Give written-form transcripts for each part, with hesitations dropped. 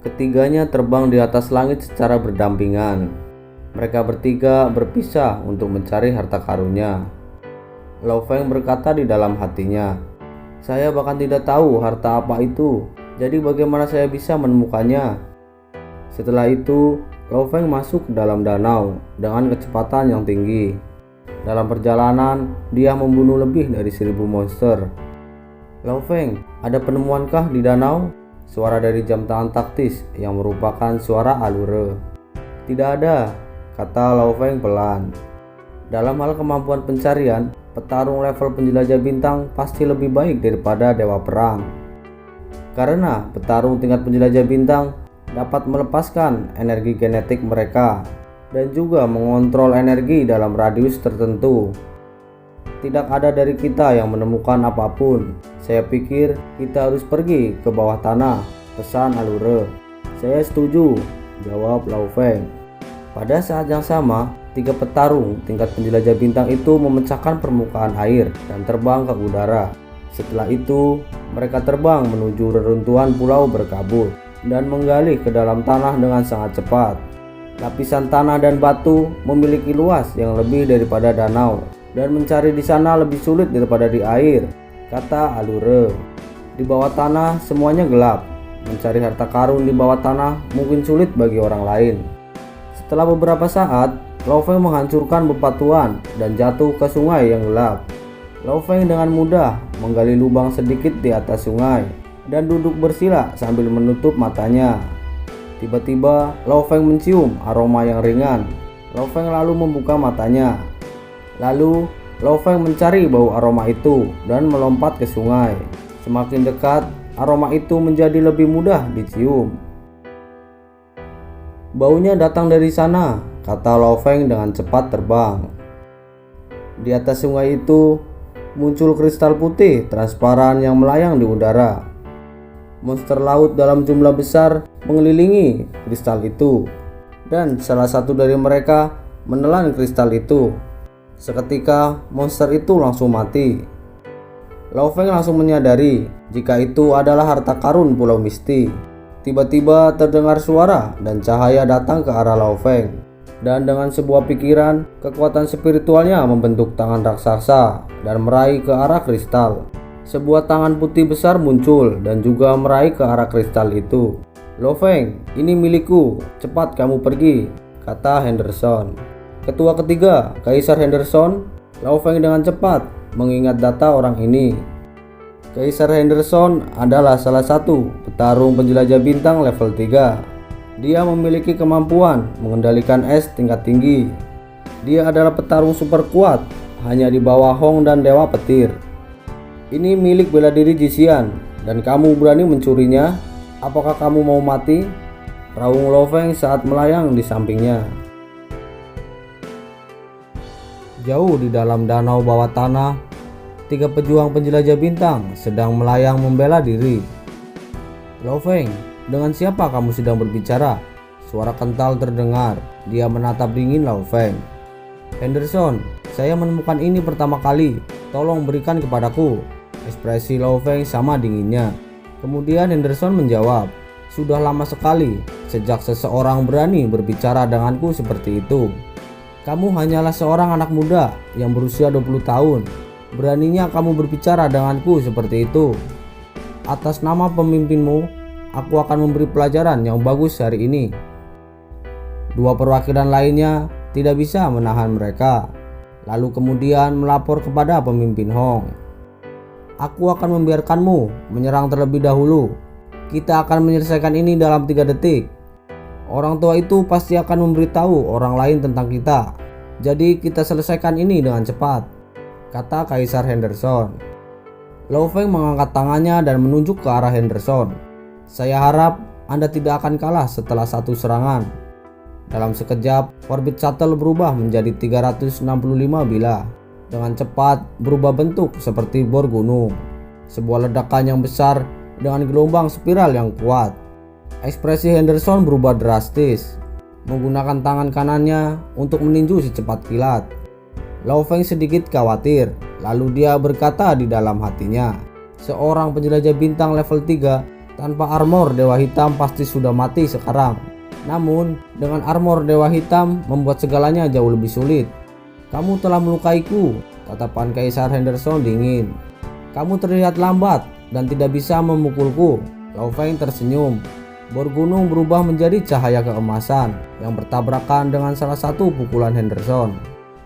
Ketiganya terbang di atas langit secara berdampingan. Mereka bertiga berpisah untuk mencari harta karunnya. Lao Feng berkata di dalam hatinya, "Saya bahkan tidak tahu harta apa itu, jadi bagaimana saya bisa menemukannya?" Setelah itu, Lao Feng masuk ke dalam danau dengan kecepatan yang tinggi. Dalam perjalanan, dia membunuh lebih dari 1000 monster. "Lao Feng, ada penemuankah di danau?" Suara dari jam tangan taktis yang merupakan suara Allure. "Tidak ada," kata Lao Feng pelan. Dalam hal kemampuan pencarian, petarung level penjelajah bintang pasti lebih baik daripada dewa perang. Karena petarung tingkat penjelajah bintang dapat melepaskan energi genetik mereka dan juga mengontrol energi dalam radius tertentu. "Tidak ada dari kita yang menemukan apapun. Saya pikir kita harus pergi ke bawah tanah," pesan Allure. "Saya setuju," jawab Lao Feng. Pada saat yang sama, 3 petarung tingkat penjelajah bintang itu memecahkan permukaan air dan terbang ke udara. Setelah itu, mereka terbang menuju reruntuhan pulau berkabut dan menggali ke dalam tanah dengan sangat cepat. Lapisan tanah dan batu memiliki luas yang lebih daripada danau, dan mencari di sana lebih sulit daripada di air, kata Allure. Di bawah tanah semuanya gelap. Mencari harta karun di bawah tanah mungkin sulit bagi orang lain. Setelah beberapa saat, Lao Feng menghancurkan bebatuan dan jatuh ke sungai yang gelap. Lao Feng dengan mudah menggali lubang sedikit di atas sungai dan duduk bersila sambil menutup matanya. Tiba-tiba Lao Feng mencium aroma yang ringan. Lao Feng lalu membuka matanya. Lalu Lao Feng mencari bau aroma itu dan melompat ke sungai. Semakin dekat, aroma itu menjadi lebih mudah dicium. "Baunya datang dari sana," kata Lao Feng dengan cepat terbang. Di atas sungai itu muncul kristal putih transparan yang melayang di udara. Monster laut dalam jumlah besar mengelilingi kristal itu, dan salah satu dari mereka menelan kristal itu. Seketika monster itu langsung mati. Lao Feng langsung menyadari jika itu adalah harta karun Pulau Misti. Tiba-tiba terdengar suara dan cahaya datang ke arah Lao Feng, dan dengan sebuah pikiran, kekuatan spiritualnya membentuk tangan raksasa dan meraih ke arah kristal. Sebuah tangan putih besar muncul dan juga meraih ke arah kristal itu. "Lao Feng, ini milikku, cepat kamu pergi," kata Henderson. Ketua ketiga, Kaisar Henderson. Lao Feng dengan cepat mengingat data orang ini. Kaisar Henderson adalah salah satu petarung penjelajah bintang level 3. Dia memiliki kemampuan mengendalikan es tingkat tinggi. Dia adalah petarung super kuat, hanya di bawah Hong dan Dewa Petir. "Ini milik bela diri Jisian, dan kamu berani mencurinya? Apakah kamu mau mati?" raung Lao Feng saat melayang di sampingnya. Jauh di dalam danau bawah tanah, 3 pejuang penjelajah bintang sedang melayang membela diri. "Lao Feng, dengan siapa kamu sedang berbicara?" Suara kental terdengar. Dia menatap dingin Lao Feng. "Henderson, saya menemukan ini pertama kali. Tolong berikan kepadaku." Ekspresi Lao Feng sama dinginnya. Kemudian Henderson menjawab, "Sudah lama sekali sejak seseorang berani berbicara denganku seperti itu. Kamu hanyalah seorang anak muda yang berusia 20 tahun. Beraninya kamu berbicara denganku seperti itu. Atas nama pemimpinmu, aku akan memberi pelajaran yang bagus hari ini." 2 perwakilan lainnya tidak bisa menahan mereka, lalu kemudian melapor kepada pemimpin Hong. "Aku akan membiarkanmu menyerang terlebih dahulu. Kita akan menyelesaikan ini dalam 3 detik. Orang tua itu pasti akan memberitahu orang lain tentang kita. Jadi kita selesaikan ini dengan cepat," kata Kaisar Henderson. Lao Feng mengangkat tangannya dan menunjuk ke arah Henderson. "Saya harap Anda tidak akan kalah setelah 1 serangan." Dalam sekejap, orbit shuttle berubah menjadi 365 bilah. Dengan cepat berubah bentuk seperti bor gunung. Sebuah ledakan yang besar dengan gelombang spiral yang kuat. Ekspresi Henderson berubah drastis, menggunakan tangan kanannya untuk meninju secepat kilat. Lao Feng sedikit khawatir, lalu dia berkata di dalam hatinya, "Seorang penjelajah bintang level 3 Tanpa armor Dewa Hitam pasti sudah mati sekarang. Namun dengan armor Dewa Hitam membuat segalanya jauh lebih sulit. Kamu telah melukaiku, tatapan Kaisar Henderson dingin. Kamu terlihat lambat dan tidak bisa memukulku. Lao Feng tersenyum. Bor gunung berubah menjadi cahaya keemasan yang bertabrakan dengan salah satu pukulan Henderson.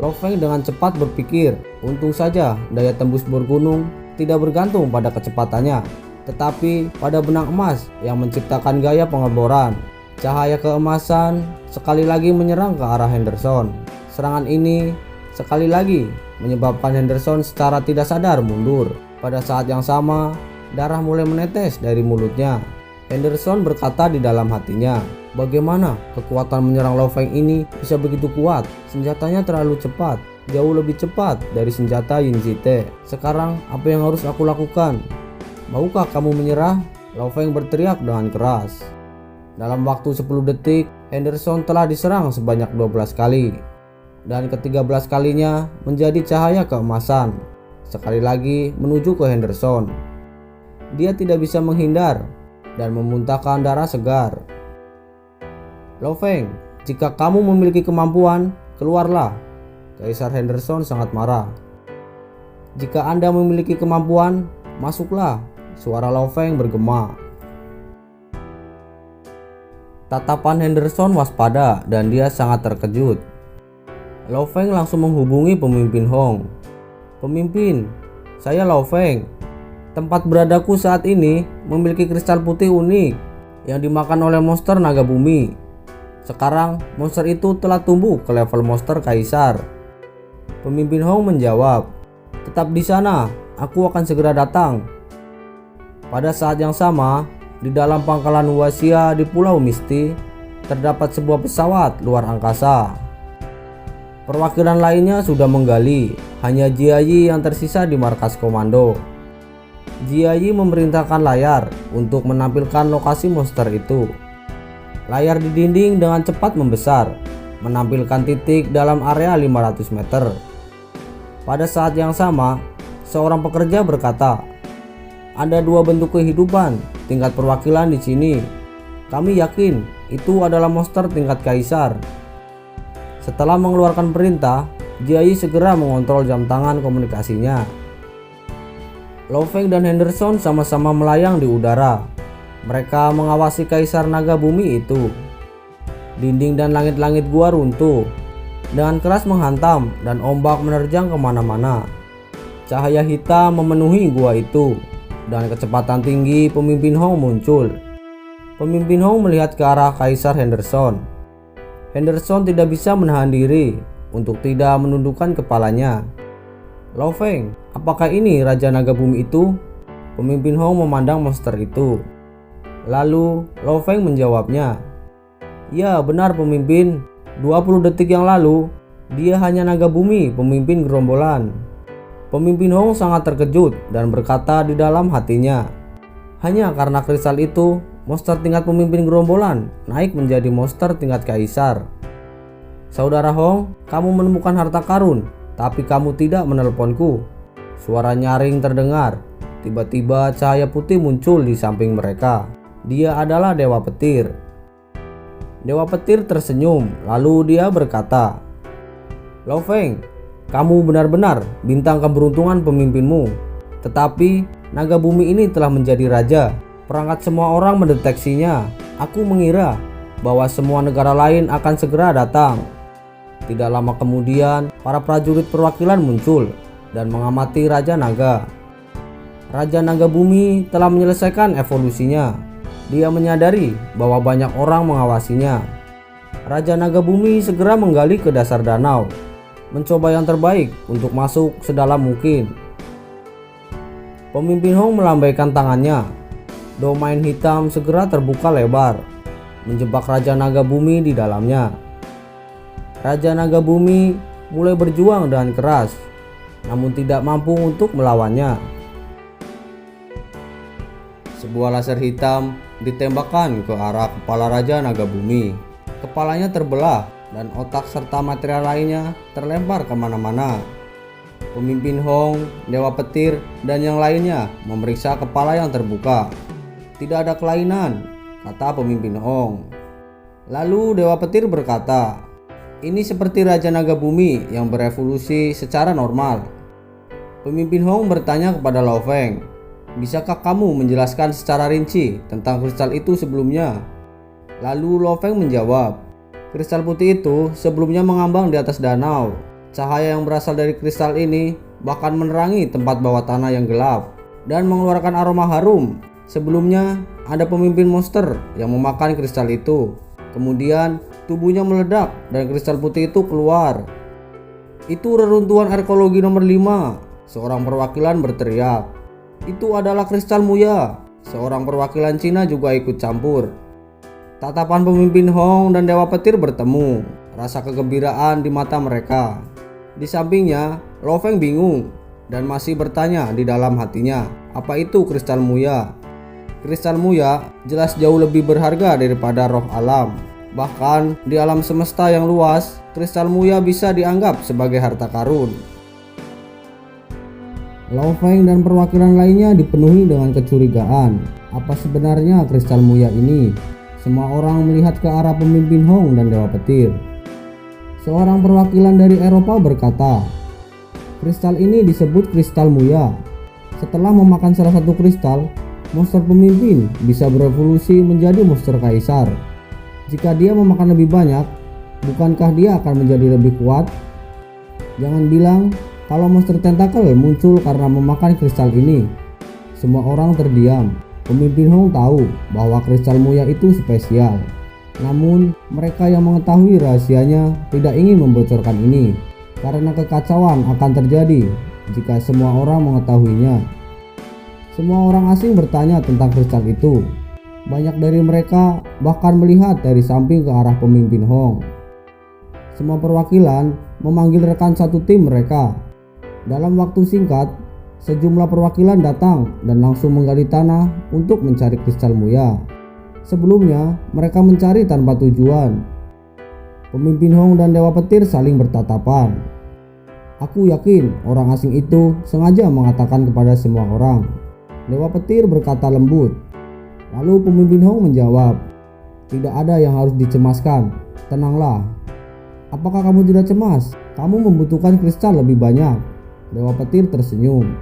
Lao Feng dengan cepat berpikir, untung saja daya tembus bor gunung tidak bergantung pada kecepatannya, tetapi pada benang emas yang menciptakan gaya pengeboran. Cahaya keemasan sekali lagi menyerang ke arah Henderson. Serangan ini sekali lagi menyebabkan Henderson secara tidak sadar mundur. Pada saat yang sama, darah mulai menetes dari mulutnya. Henderson berkata di dalam hatinya, bagaimana kekuatan menyerang Lao Feng ini bisa begitu kuat? Senjatanya terlalu cepat, jauh lebih cepat dari senjata Yin Zite. Sekarang apa yang harus aku lakukan? Maukah kamu menyerah? Lao Feng berteriak dengan keras. Dalam waktu 10 detik, Henderson telah diserang sebanyak 12 kali. Dan ke-13 kalinya menjadi cahaya keemasan. Sekali lagi menuju ke Henderson. Dia tidak bisa menghindar dan memuntahkan darah segar. Lao Feng, jika kamu memiliki kemampuan, keluarlah. Kaisar Henderson sangat marah. Jika Anda memiliki kemampuan, masuklah. Suara Lao Feng bergema. Tatapan Henderson waspada dan dia sangat terkejut. Lao Feng langsung menghubungi pemimpin Hong. Pemimpin, saya Lao Feng. Tempat beradaku saat ini memiliki kristal putih unik yang dimakan oleh monster naga bumi. Sekarang monster itu telah tumbuh ke level monster kaisar. Pemimpin Hong menjawab, tetap di sana, aku akan segera datang. Pada saat yang sama, di dalam pangkalan Huaxia di Pulau Misti, terdapat sebuah pesawat luar angkasa. Perwakilan lainnya sudah menggali, hanya Jiayi yang tersisa di markas komando. Jiayi memerintahkan layar untuk menampilkan lokasi monster itu. Layar di dinding dengan cepat membesar, menampilkan titik dalam area 500 meter. Pada saat yang sama, seorang pekerja berkata, ada dua bentuk kehidupan tingkat perwakilan di sini. Kami yakin itu adalah monster tingkat kaisar. Setelah mengeluarkan perintah, Jiayi segera mengontrol jam tangan komunikasinya. Lao Feng dan Henderson sama-sama melayang di udara. Mereka mengawasi kaisar naga bumi itu. Dinding dan langit-langit gua runtuh dengan keras menghantam dan ombak menerjang kemana-mana. Cahaya hitam memenuhi gua itu dan kecepatan tinggi pemimpin Hong muncul. Pemimpin Hong melihat ke arah Kaisar Henderson. Henderson tidak bisa menahan diri untuk tidak menundukkan kepalanya. Lao Feng, apakah ini Raja Naga Bumi itu? Pemimpin Hong memandang monster itu. Lalu Lao Feng menjawabnya, ya benar pemimpin, 20 detik yang lalu dia hanya naga bumi pemimpin gerombolan. Pemimpin Hong sangat terkejut dan berkata di dalam hatinya, hanya karena kristal itu monster tingkat pemimpin gerombolan naik menjadi monster tingkat kaisar. Saudara Hong, kamu menemukan harta karun, tapi kamu tidak menelponku. Suara nyaring terdengar. Tiba-tiba cahaya putih muncul di samping mereka. Dia adalah Dewa Petir. Dewa Petir tersenyum, lalu dia berkata, Lao Feng, kamu benar-benar bintang keberuntungan pemimpinmu. Tetapi naga bumi ini telah menjadi raja. Perangkat semua orang mendeteksinya. Aku mengira bahwa semua negara lain akan segera datang. Tidak lama kemudian, para prajurit perwakilan muncul dan mengamati Raja Naga. Raja Naga Bumi telah menyelesaikan evolusinya. Dia menyadari bahwa banyak orang mengawasinya. Raja Naga Bumi segera menggali ke dasar danau, mencoba yang terbaik untuk masuk sedalam mungkin. Pemimpin Hong melambaikan tangannya. Domain hitam segera terbuka lebar, menjebak Raja Naga Bumi di dalamnya. Raja Naga Bumi mulai berjuang dengan keras, namun tidak mampu untuk melawannya. Sebuah laser hitam ditembakkan ke arah kepala Raja Naga Bumi. Kepalanya terbelah dan otak serta material lainnya terlempar kemana-mana. Pemimpin Hong, Dewa Petir, dan yang lainnya memeriksa kepala yang terbuka. Tidak ada kelainan, kata pemimpin Hong. Lalu Dewa Petir berkata, ini seperti Raja Naga Bumi yang berevolusi secara normal. Pemimpin Hong bertanya kepada Lao Feng, bisakah kamu menjelaskan secara rinci tentang kristal itu sebelumnya? Lalu Lao Feng menjawab, kristal putih itu sebelumnya mengambang di atas danau. Cahaya yang berasal dari kristal ini bahkan menerangi tempat bawah tanah yang gelap dan mengeluarkan aroma harum. Sebelumnya ada pemimpin monster yang memakan kristal itu. Kemudian tubuhnya meledak dan kristal putih itu keluar. Itu reruntuhan arkeologi nomor 5. Seorang perwakilan berteriak, itu adalah kristal Muya. Seorang perwakilan Cina juga ikut campur. Tatapan pemimpin Hong dan Dewa Petir bertemu. Rasa kegembiraan di mata mereka. Di sampingnya, Lao Feng bingung dan masih bertanya di dalam hatinya, apa itu kristal Muya? Kristal Muya jelas jauh lebih berharga daripada roh alam. Bahkan di alam semesta yang luas, kristal Muya bisa dianggap sebagai harta karun. Lao Feng dan perwakilan lainnya dipenuhi dengan kecurigaan. Apa sebenarnya kristal Muya ini? Semua orang melihat ke arah pemimpin Hong dan Dewa Petir. Seorang perwakilan dari Eropa berkata, kristal ini disebut kristal Muya. Setelah memakan salah satu kristal, monster pemimpin bisa berevolusi menjadi monster kaisar. Jika dia memakan lebih banyak, bukankah dia akan menjadi lebih kuat? Jangan bilang kalau monster tentakel muncul karena memakan kristal ini. Semua orang terdiam. Pemimpin Hong tahu bahwa kristal Muya itu spesial. Namun mereka yang mengetahui rahasianya tidak ingin membocorkan ini, karena kekacauan akan terjadi jika semua orang mengetahuinya. Semua orang asing bertanya tentang kristal itu. Banyak dari mereka bahkan melihat dari samping ke arah pemimpin Hong. Semua perwakilan memanggil rekan satu tim mereka. Dalam waktu singkat, sejumlah perwakilan datang dan langsung menggali tanah untuk mencari kristal Muya. Sebelumnya, mereka mencari tanpa tujuan. Pemimpin Hong dan Dewa Petir saling bertatapan. Aku yakin orang asing itu sengaja mengatakan kepada semua orang. Dewa Petir berkata lembut. Lalu pemimpin Hong menjawab, tidak ada yang harus dicemaskan, tenanglah. Apakah kamu tidak cemas? Kamu membutuhkan kristal lebih banyak. Dewa Petir tersenyum.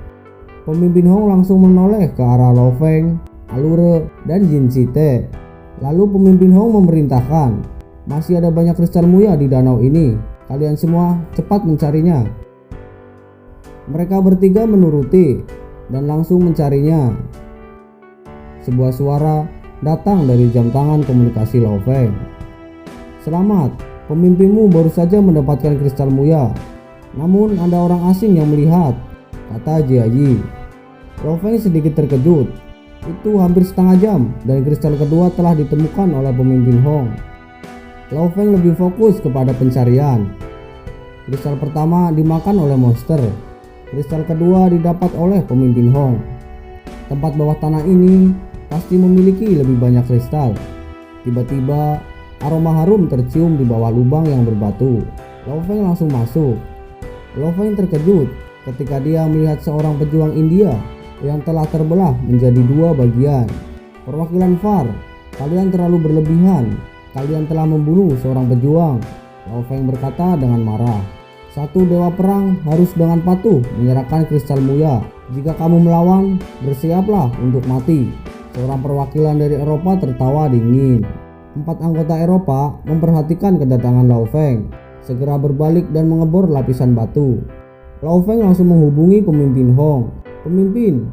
Pemimpin Hong langsung menoleh ke arah Lao Feng, Allure, dan Jin Zite. Lalu pemimpin Hong memerintahkan, masih ada banyak kristal Muya di danau ini. Kalian semua cepat mencarinya. Mereka bertiga menuruti dan langsung mencarinya. Sebuah suara datang dari jam tangan komunikasi Lao Feng. Selamat, pemimpinmu baru saja mendapatkan kristal Muya. Namun ada orang asing yang melihat, kata Jiayi. Lao Feng sedikit terkejut. Itu hampir setengah jam dan kristal kedua telah ditemukan oleh pemimpin Hong. Lao Feng lebih fokus kepada pencarian. Kristal pertama dimakan oleh monster. Kristal kedua didapat oleh pemimpin Hong. Tempat bawah tanah ini pasti memiliki lebih banyak kristal. Tiba-tiba aroma harum tercium di bawah lubang yang berbatu. Lao Feng langsung masuk. Lao Feng terkejut ketika dia melihat seorang pejuang India yang telah terbelah menjadi dua bagian. Perwakilan Far, kalian terlalu berlebihan. Kalian telah membunuh seorang pejuang. Lao Feng berkata dengan marah. Satu dewa perang harus dengan patuh menyerahkan kristal Muya. Jika kamu melawan, bersiaplah untuk mati. Seorang perwakilan dari Eropa tertawa dingin. 4 anggota Eropa memperhatikan kedatangan Lao Feng, segera berbalik dan mengebor lapisan batu. Lao Feng langsung menghubungi pemimpin Hong. Pemimpin,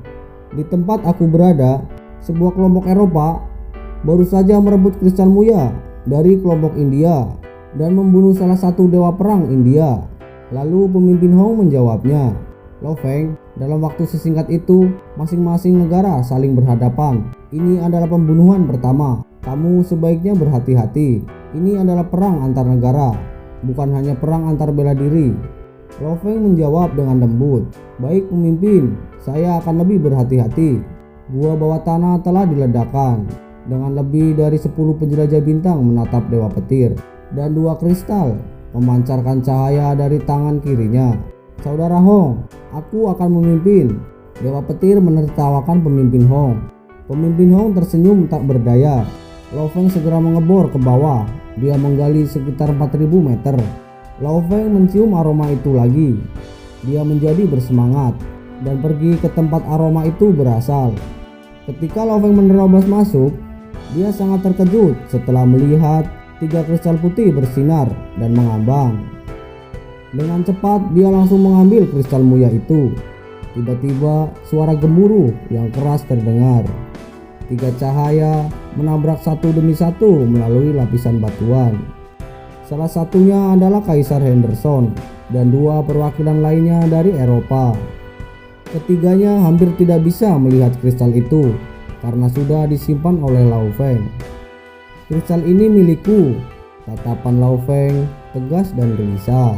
di tempat aku berada, sebuah kelompok Eropa baru saja merebut kristal Muya dari kelompok India dan membunuh salah satu dewa perang India. Lalu pemimpin Hong menjawabnya, Lao Feng, dalam waktu sesingkat itu, masing-masing negara saling berhadapan. Ini adalah pembunuhan pertama. Kamu sebaiknya berhati-hati. Ini adalah perang antar negara, bukan hanya perang antar bela diri. Lao Feng menjawab dengan lembut, baik pemimpin, saya akan lebih berhati-hati. Gua bawah tanah telah diledakkan. Dengan lebih dari 10 penjelajah bintang menatap Dewa Petir, dan 2 kristal memancarkan cahaya dari tangan kirinya. Saudara Hong, aku akan memimpin. Dewa Petir menertawakan pemimpin Hong. Pemimpin Hong tersenyum tak berdaya. Lao Feng segera mengebor ke bawah. Dia menggali sekitar 4000 meter. Lao Feng mencium aroma itu lagi. Dia menjadi bersemangat dan pergi ke tempat aroma itu berasal. Ketika Lao Feng menerobos masuk, dia sangat terkejut setelah melihat 3 kristal putih bersinar dan mengambang. Dengan cepat dia langsung mengambil kristal mulia itu. Tiba-tiba suara gemuruh yang keras terdengar. 3 cahaya menabrak satu demi satu melalui lapisan batuan. Salah satunya adalah Kaisar Henderson dan 2 perwakilan lainnya dari Eropa. Ketiganya hampir tidak bisa melihat kristal itu karena sudah disimpan oleh Lao Feng. "Kristal ini milikku," tatapan Lao Feng tegas dan gelisah.